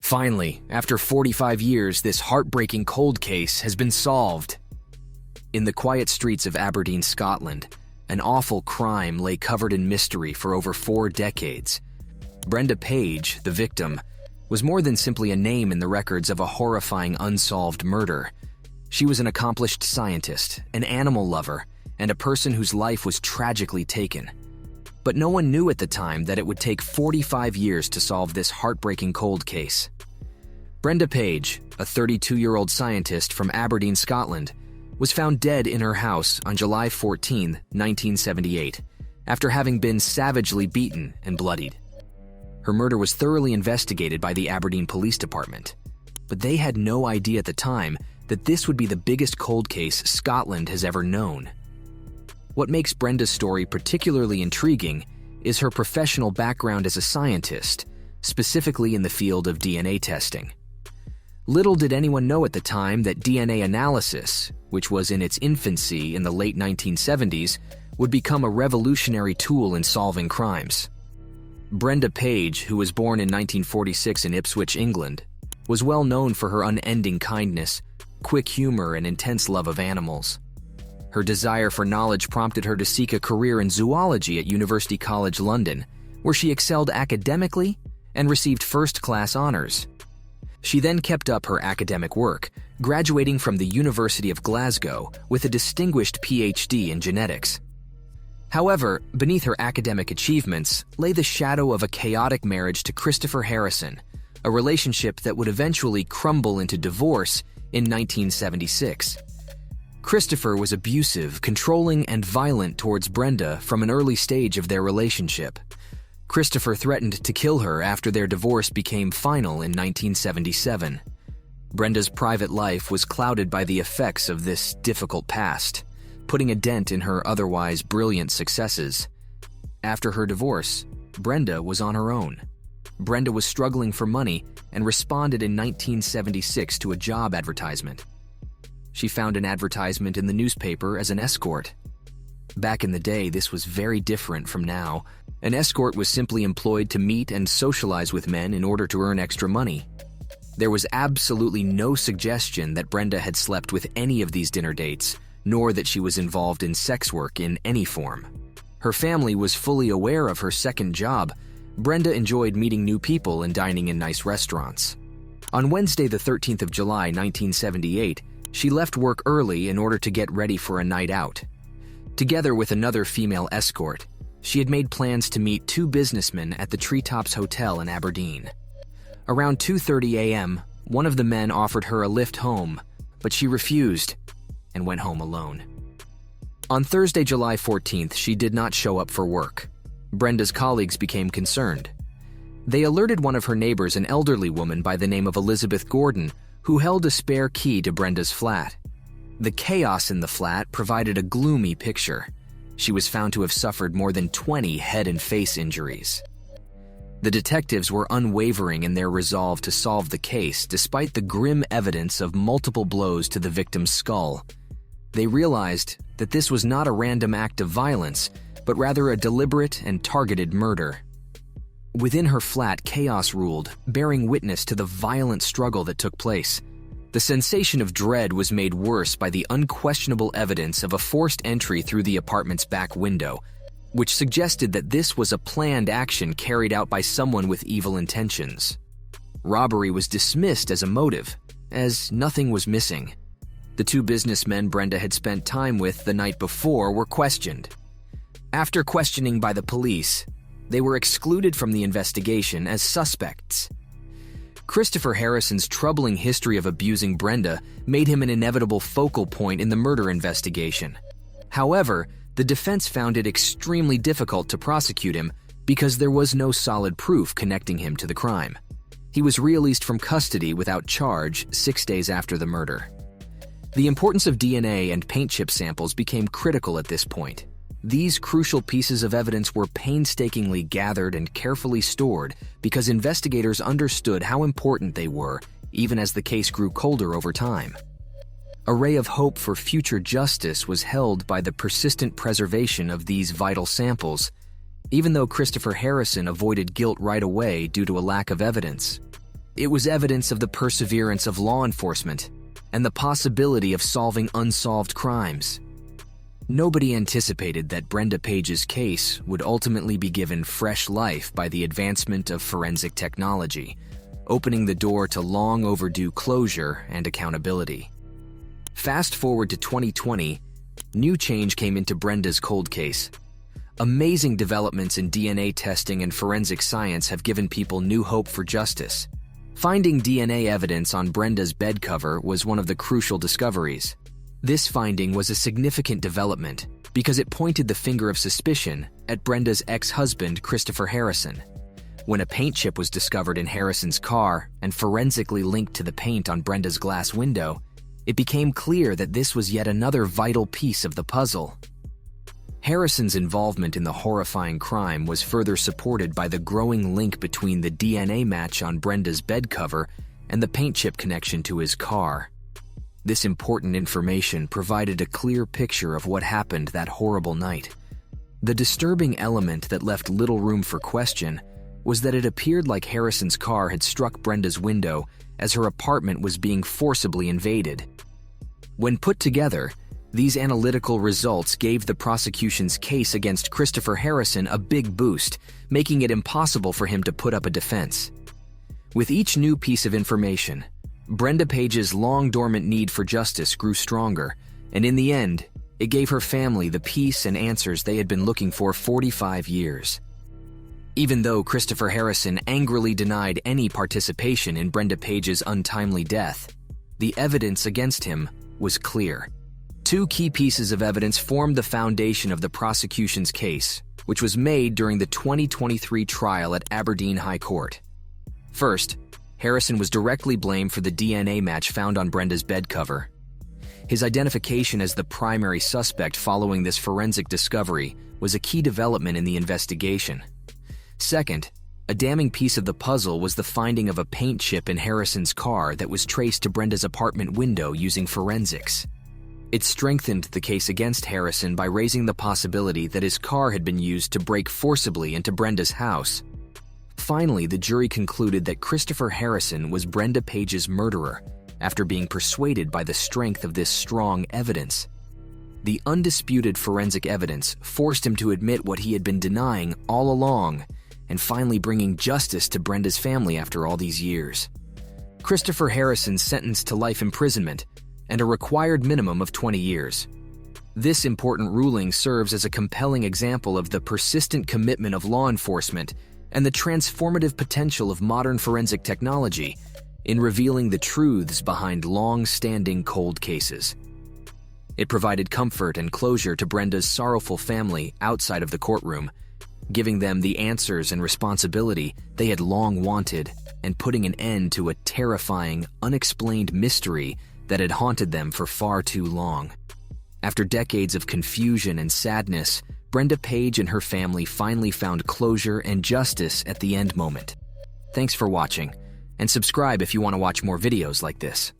Finally, after 45 years, this heartbreaking cold case has been solved. In the quiet streets of Aberdeen, Scotland, an awful crime lay covered in mystery for over 4 decades. Brenda Page, the victim, was more than simply a name in the records of a horrifying unsolved murder. She was an accomplished scientist, an animal lover, and a person whose life was tragically taken. But no one knew at the time that it would take 45 years to solve this heartbreaking cold case. Brenda Page, a 32-year-old scientist from Aberdeen, Scotland, was found dead in her house on July 14, 1978, after having been savagely beaten and bloodied. Her murder was thoroughly investigated by the Aberdeen Police Department, but they had no idea at the time that this would be the biggest cold case Scotland has ever known. What makes Brenda's story particularly intriguing is her professional background as a scientist, specifically in the field of DNA testing. Little did anyone know at the time that DNA analysis, which was in its infancy in the late 1970s, would become a revolutionary tool in solving crimes. Brenda Page, who was born in 1946 in Ipswich, England, was well known for her unending kindness, quick humor, and intense love of animals. Her desire for knowledge prompted her to seek a career in zoology at University College London, where she excelled academically and received first-class honors. She then kept up her academic work, graduating from the University of Glasgow with a distinguished PhD in genetics. However, beneath her academic achievements lay the shadow of a chaotic marriage to Christopher Harrison, a relationship that would eventually crumble into divorce in 1976. Christopher was abusive, controlling, and violent towards Brenda from an early stage of their relationship. Christopher threatened to kill her after their divorce became final in 1977. Brenda's private life was clouded by the effects of this difficult past, putting a dent in her otherwise brilliant successes. After her divorce, Brenda was on her own. Brenda was struggling for money and responded in 1976 to a job advertisement. She found an advertisement in the newspaper as an escort. Back in the day, this was very different from now. An escort was simply employed to meet and socialize with men in order to earn extra money. There was absolutely no suggestion that Brenda had slept with any of these dinner dates, nor that she was involved in sex work in any form. Her family was fully aware of her second job. Brenda enjoyed meeting new people and dining in nice restaurants. On Wednesday, the 13th of July, 1978, she left work early in order to get ready for a night out. Together with another female escort, she had made plans to meet 2 businessmen at the Treetops Hotel in Aberdeen. Around 2:30 a.m., one of the men offered her a lift home, but she refused and went home alone. On Thursday, July 14th, she did not show up for work. Brenda's colleagues became concerned. They alerted one of her neighbors, an elderly woman by the name of Elizabeth Gordon, who held a spare key to Brenda's flat. The chaos in the flat provided a gloomy picture. She was found to have suffered more than 20 head and face injuries. The detectives were unwavering in their resolve to solve the case despite the grim evidence of multiple blows to the victim's skull. They realized that this was not a random act of violence, but rather a deliberate and targeted murder. Within her flat, chaos ruled, bearing witness to the violent struggle that took place. The sensation of dread was made worse by the unquestionable evidence of a forced entry through the apartment's back window, which suggested that this was a planned action carried out by someone with evil intentions. Robbery was dismissed as a motive, as nothing was missing. The 2 businessmen Brenda had spent time with the night before were questioned. After questioning by the police, they were excluded from the investigation as suspects. Christopher Harrison's troubling history of abusing Brenda made him an inevitable focal point in the murder investigation. However, the defense found it extremely difficult to prosecute him because there was no solid proof connecting him to the crime. He was released from custody without charge 6 days after the murder. The importance of DNA and paint chip samples became critical at this point. These crucial pieces of evidence were painstakingly gathered and carefully stored because investigators understood how important they were, even as the case grew colder over time. A ray of hope for future justice was held by the persistent preservation of these vital samples, even though Christopher Harrison avoided guilt right away due to a lack of evidence. It was evidence of the perseverance of law enforcement and the possibility of solving unsolved crimes. Nobody anticipated that Brenda Page's case would ultimately be given fresh life by the advancement of forensic technology, opening the door to long overdue closure and accountability. Fast forward to 2020, new change came into Brenda's cold case. Amazing developments in DNA testing and forensic science have given people new hope for justice. Finding DNA evidence on Brenda's bed cover was one of the crucial discoveries. This finding was a significant development because it pointed the finger of suspicion at Brenda's ex-husband, Christopher Harrison. When a paint chip was discovered in Harrison's car and forensically linked to the paint on Brenda's glass window, it became clear that this was yet another vital piece of the puzzle. Harrison's involvement in the horrifying crime was further supported by the growing link between the DNA match on Brenda's bed cover and the paint chip connection to his car. This important information provided a clear picture of what happened that horrible night. The disturbing element that left little room for question was that it appeared like Harrison's car had struck Brenda's window as her apartment was being forcibly invaded. When put together, these analytical results gave the prosecution's case against Christopher Harrison a big boost, making it impossible for him to put up a defense. With each new piece of information, Brenda Page's long-dormant need for justice grew stronger, and in the end, it gave her family the peace and answers they had been looking for 45 years. Even though Christopher Harrison angrily denied any participation in Brenda Page's untimely death, the evidence against him was clear. Two key pieces of evidence formed the foundation of the prosecution's case, which was made during the 2023 trial at Aberdeen High Court. First, Harrison was directly blamed for the DNA match found on Brenda's bed cover. His identification as the primary suspect following this forensic discovery was a key development in the investigation. Second, a damning piece of the puzzle was the finding of a paint chip in Harrison's car that was traced to Brenda's apartment window using forensics. It strengthened the case against Harrison by raising the possibility that his car had been used to break forcibly into Brenda's house. Finally, the jury concluded that Christopher Harrison was Brenda Page's murderer after being persuaded by the strength of this strong evidence. The undisputed forensic evidence forced him to admit what he had been denying all along and finally bringing justice to Brenda's family after all these years. Christopher Harrison's sentenced to life imprisonment and a required minimum of 20 years. This important ruling serves as a compelling example of the persistent commitment of law enforcement and the transformative potential of modern forensic technology in revealing the truths behind long-standing cold cases. It provided comfort and closure to Brenda's sorrowful family outside of the courtroom, giving them the answers and responsibility they had long wanted and putting an end to a terrifying, unexplained mystery that had haunted them for far too long. After decades of confusion and sadness, Brenda Page and her family finally found closure and justice at the end moment. Thanks for watching, and subscribe if you want to watch more videos like this.